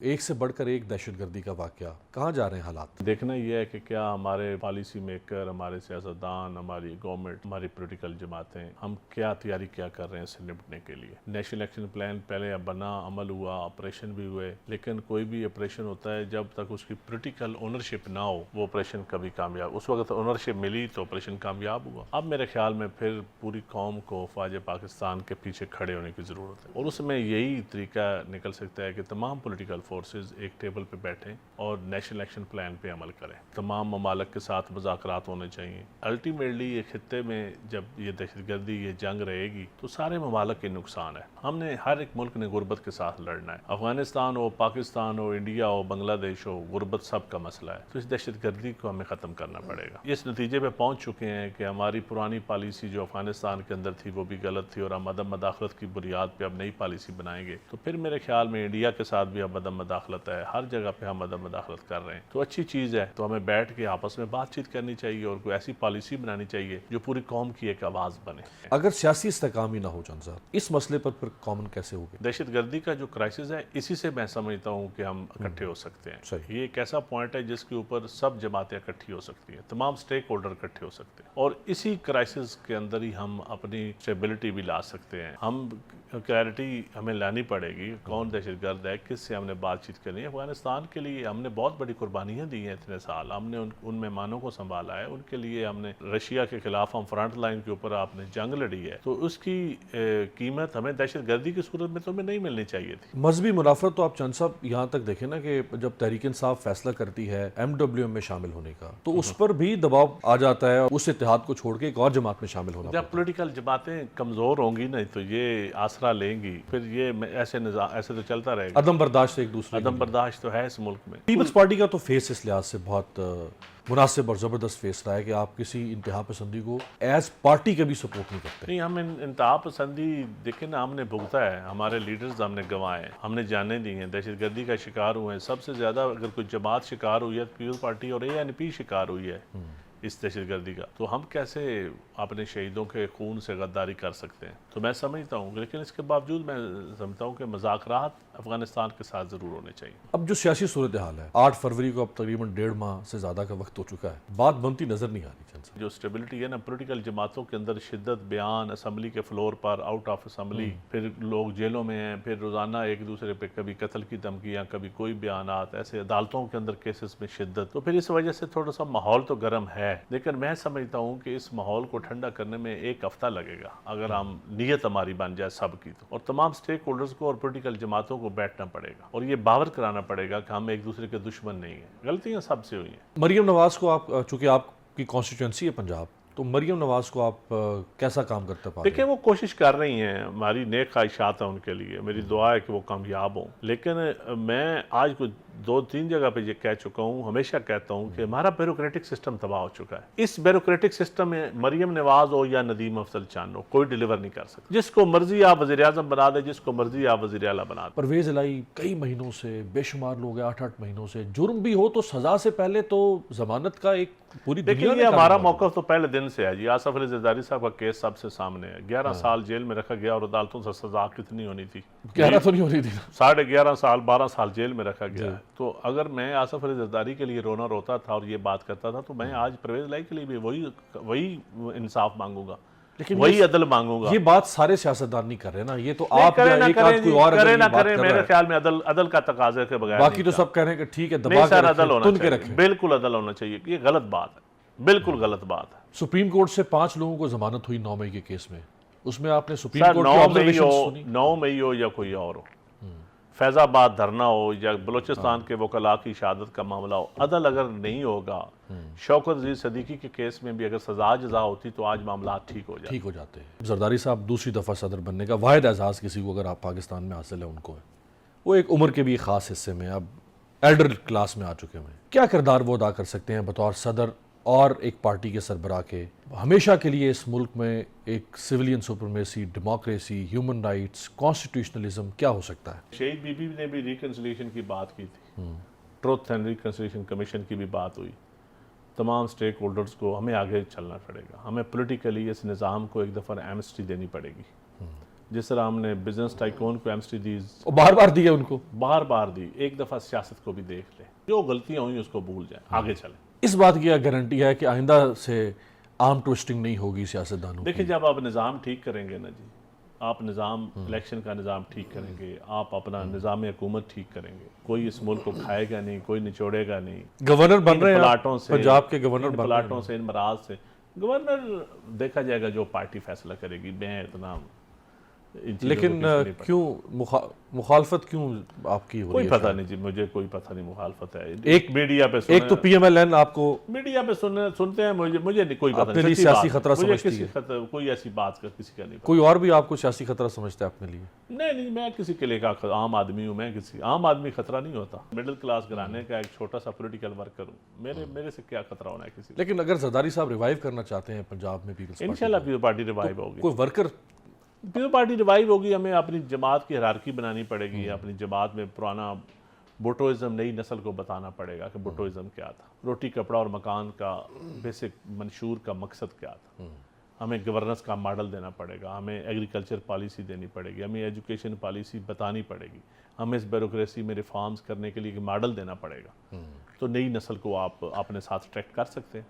एक से बढ़कर एक दहशतगर्दी का वाकया, कहाँ जा रहे हैं हालात? देखना यह है कि क्या हमारे पॉलिसी मेकर, हमारे सियासतदान, हमारी गवर्नमेंट, हमारी पॉलिटिकल जमातें, हम क्या तैयारी क्या कर रहे हैं इससे निपटने के लिए। नेशनल एक्शन प्लान पहले बना, अमल हुआ, ऑपरेशन भी हुए, लेकिन कोई भी ऑपरेशन होता है जब तक उसकी पॉलिटिकल ओनरशिप ना हो वो ऑपरेशन कभी कामयाब, उस वक्त ओनरशिप मिली तो ऑपरेशन कामयाब हुआ। अब मेरे ख्याल में फिर पूरी कौम को फौज पाकिस्तान के पीछे खड़े होने की ज़रूरत है और उसमें यही तरीका निकल सकता है कि तमाम पॉलिटिकल फोर्सेस एक टेबल पे बैठें और नेशनल एक्शन प्लान पे अमल करें। तमाम ममालिक के साथ मुज़ाकरात होने चाहिए। अल्टीमेटली ये खित्ते में जब ये दहशतगर्दी, ये जंग रहेगी तो सारे ममालिक के नुकसान है। हमने हर एक मुल्क ने गुर्बत के साथ लड़ना है। अफगानिस्तान हो, पाकिस्तान हो, इंडिया हो, बांग्लादेश हो, गुर्बत सब का मसला है। तो इस दहशतगर्दी को हमें ख़त्म करना पड़ेगा। इस नतीजे पर पहुँच चुके हैं कि हमारी पुरानी पॉलिसी जो अफगानिस्तान के अंदर थी वो भी गलत थी और हम अदम मदाखलत की बुनियाद पर अब नई पॉलिसी बनाएंगे तो फिर मेरे ख्याल में इंडिया के साथ भी अब अदम मदाखलत है। हर जगह पे हम अदम मदाखलत कर रहे हैं तो अच्छी चीज़ है। तो हमें बैठ के आपस में बातचीत करनी चाहिए और कोई ऐसी पॉलिसी बनानी चाहिए जो पूरी कौम की एक आवाज़ बने। अगर सियासी इस्तेकाम ही ना हो जान साहब, इस मसले पर फिर कॉमन कैसे होगी? दहशतगर्दी का जो क्राइसिस है इसी से मैं समझता हूँ कि हम इकट्ठे हो सकते हैं। सही। ये एक ऐसा पॉइंट है जिसके ऊपर सब जमातें इकट्ठी हो सकती हैं, तमाम स्टेक होल्डर इकट्ठे हो सकते हैं और इसी क्राइसिस के अंदर ही हम अपनी स्टेबिलिटी भी ला सकते हैं। हम क्लैरिटी हमें लानी पड़ेगी कौन दहशतगर्द है, किससे हमने बातचीत करनी है। अफगानिस्तान के लिए हमने बहुत बड़ी कुर्बानियाँ दी हैं इतने साल, हमने उन मेहमानों को संभाला है, उनके लिए हमने रशिया के खिलाफ हम फ्रंट लाइन के ऊपर आपने जंग लड़ी है तो उसकी कीमत हमें दहशतगर्दी की सूरत में तो हमें नहीं मिलनी चाहिए थी। मजहबी मुनाफरत तो आप चंद साहब यहाँ तक देखें ना कि जब तहरीक इंसाफ फैसला करती है MWM में शामिल होने का तो उस पर भी दबाव आ जाता है और उस इत्तेहाद को छोड़ के एक और जमात में शामिल होना जब पॉलिटिकल जमातें कमज़ोर होंगी नहीं तो ये आसरा लेंगी, फिर ये ऐसे तो चलता रहेगा। अदम बर्दाश्त एक दूसरे अदम बर्दाश्त तो है इस मुल्क में। पीपल्स पार्टी का तो फेस इस लिहाज से बहुत मुनासिब और ज़बरदस्त फेस रहा है कि आप किसी इंतहा पसंदी को एज पार्टी कभी सपोर्ट नहीं करते। नहीं, हम इंतहा पसंदी देखें ना, हमने भुगता है, हमारे लीडर्स हमने गंवाए हैं, हमने जाने दी हैं, दहशतगर्दी का शिकार हुए हैं। सबसे ज़्यादा अगर कोई जमात शिकार हुई है तो पीपल्स पार्टी और ANP शिकार हुई है इस दहशतगर्दी का। तो हम कैसे अपने शहीदों के खून से गद्दारी कर सकते हैं? तो मैं समझता हूँ, लेकिन इसके बावजूद मैं समझता हूँ कि मुज़ाकरात अफगानिस्तान के साथ ज़रूर होने चाहिए। अब जो सियासी सूरत हाल है, 8 फरवरी को अब तकरीबन 1.5 माह से ज़्यादा का वक्त हो चुका है, बात बनती नज़र नहीं आ रही। जो स्टेबिलिटी है ना पॉलिटिकल जमातों के अंदर, शिद्दत बयान असम्बली के फ्लोर पर, आउट ऑफ असम्बली, फिर लोग जेलों में हैं, फिर रोज़ाना एक दूसरे पे कभी कत्ल की धमकियाँ, कभी कोई बयानात, ऐसे अदालतों के अंदर केसेस में शिद्दत। तो फिर इस वजह से थोड़ा सा माहौल तो गर्म है, लेकिन मैं समझता हूँ कि इस माहौल को ठंडा करने में 1 हफ्ता लगेगा अगर हम नीयत हमारी बन जाए सबकी तो। और तमाम स्टेक होल्डर्स को और पॉलिटिकल जमातों को बैठना पड़ेगा और ये बावर कराना पड़ेगा कि हम एक दूसरे के दुश्मन नहीं हैं। गलतियाँ सबसे हुई हैं। मरियम नवाज को आप, चूंकि आपकी कॉन्स्टिट्यूंसी है पंजाब, तो मरियम नवाज को आप कैसा काम करते पा रहे देखिए, वो कोशिश कर रही हैं, हमारी नेक ख्वाहिशात हैं उनके लिए, मेरी दुआ है कि वो कामयाब हों। लेकिन मैं आज कुछ 2-3 जगह पे ये कह चुका हूँ, हमेशा कहता हूँ कि हमारा ब्यूरोक्रेटिक सिस्टम तबाह हो चुका है। इस ब्यूरोक्रेटिक सिस्टम में मरियम नवाज हो या नदीम अफजल चांद हो, कोई डिलीवर नहीं कर सकता। जिसको मर्जी आप वज़ीर आज़म बना दे, जिसको मर्जी आप वज़ीर आला बना दे। परवेज इलाही कई महीनों से, बेशुमार लोग 8-8 महीनों से, जुर्म भी हो तो सजा से पहले तो जमानत का एक पूरी देखिए, ये हमारा मौक़िफ़ तो पहले दिन से है जी। आसफ अली ज़रदारी साहब का केस सबसे सामने है। 11 साल जेल में रखा गया और अदालतों से सजा कितनी होनी थी? 11 तो नहीं हो रही थी, 11.5 साल, 12 साल जेल में रखा गया है। तो अगर मैं आसफ अली ज़रदारी के लिए रोना रोता था और ये बात करता था तो मैं आज परवेज़ इलाही के लिए भी वही इंसाफ मांगूंगा, लेकिन वही अदल मांगूंगा। ये बात सारे सियासतदान नहीं कर रहे ना, ये तो आप या एक आध कोई और करे अगर ना ये बात करे, कर मेरे रहा है, ख्याल में अदल का तकाजे के बगैर बाकी तो नहीं सब कह रहे हैं कि ठीक है, नहीं दबा सर, के अदल रखें, होना तुन के चाहिए, रखें। बिल्कुल अदल होना चाहिए। ये गलत बात है, बिल्कुल गलत बात है। सुप्रीम कोर्ट से 5 लोगों को जमानत हुई 9 मई के केस में, उसमें आपने सुप्रीम सर, कोर्ट की ऑब्जर्वेशन सुनी? 9 मई हो या कोई और हो, फैजाबाद धरना हो या बलूचिस्तान के वकला की शहादत का मामला हो, अदल अगर नहीं होगा, शौकत अजीज सदीकी के केस में भी अगर सजा जजा होती तो आज मामला ठीक हो जाते हैं। जरदारी साहब दूसरी दफ़ा सदर बनने का वाहिद एजाज़ किसी को अगर आप पाकिस्तान में हासिल है उनको है, वो एक उम्र के भी ख़ास हिस्से में अब एल्डर क्लास में आ चुके हैं। क्या किरदार वो अदा कर सकते हैं बतौर सदर और एक पार्टी के सरबराह के, हमेशा के लिए इस मुल्क में एक civilian supremacy, democracy, human rights, constitutionalism क्या हो सकता है? शहीद बीबी ने भी रिकन्सिलिएशन की बात की थी, ट्रुथ एंड रिकन्सिलिएशन कमीशन की भी बात हुई। तमाम स्टेक होल्डर्स को हमें आगे चलना पड़ेगा, हमें पॉलिटिकली इस निज़ाम को एक दफ़ा एमनेस्टी देनी पड़ेगी। जिस तरह हमने बिजनेस टाइकून को एमएसटी दी, और बार बार दिए उनको। बार बार दी, एक दफ़ा सियासत को भी देख लें, जो गलतियां हुई उसको भूल जाएं, आगे चलें। इस बात की क्या गारंटी है कि आइंदा से आर्म ट्विस्टिंग नहीं होगी सियासतदानों की? देखिए, जब आप निज़ाम ठीक करेंगे ना जी, आप निज़ाम इलेक्शन का निज़ाम ठीक करेंगे, आप अपना निज़ाम हुकूमत ठीक करेंगे, कोई इस मुल्क को खाएगा नहीं, कोई निचोड़ेगा नहीं। गवर्नर बन रहे हैं प्लाटों आप, से, पंजाब के गवर्नर इन बन रहे हैं। प्लाटों से, इन मराज से गवर्नर देखा जाएगा, जो पार्टी फैसला करेगी। मैं इतना इन चीज़ों लेकिन को पीछे नहीं पड़ता। क्यों मुखालफत क्यों आपकी हो कोई रही है? पता नहीं जी, मुझे कोई पता नहीं मुखालफत है। एक मीडिया पे एक तो पीएमएलएन आपको मीडिया पे सुनते हैं, मुझे नहीं कोई पता अपने नहीं, लिए सच्ची सियासी बात है। खतरा मुझे समझती किसी है। कोई ऐसी बात का किसी का नहीं पता। कोई और भी आपको सियासी खतरा समझता है अपने लिए? नहीं, मैं किसी के लिए का आम आदमी हूँ, मैं किसी आम आदमी खतरा नहीं होता। मिडिल क्लास घराने का एक छोटा सा पॉलिटिकल वर्कर हूँ, मेरे से क्या खतरा होना है किसी को। लेकिन अगर जरदारी साहब रिवाइव करना चाहते हैं पंजाब में पीपल्स पार्टी, इंशाल्लाह पीपल पार्टी रिवाइव होगी। कोई वर्कर पीपल पार्टी रिवाइव होगी, हमें अपनी जमात की हायरार्की बनानी पड़ेगी। अपनी जमात में पुराना भुट्टोइज़्म नई नस्ल को बताना पड़ेगा कि भुट्टोइज़्म क्या था, रोटी कपड़ा और मकान का बेसिक मंशूर का मकसद क्या था। हमें गवर्नेंस का मॉडल देना पड़ेगा, हमें एग्रीकल्चर पॉलिसी देनी पड़ेगी, हमें एजुकेशन पॉलिसी बतानी पड़ेगी, हमें इस ब्यूरोक्रेसी में रिफॉर्म्स करने के लिए मॉडल देना पड़ेगा। तो नई नस्ल को आप अपने साथ अट्रैक्ट कर सकते हैं।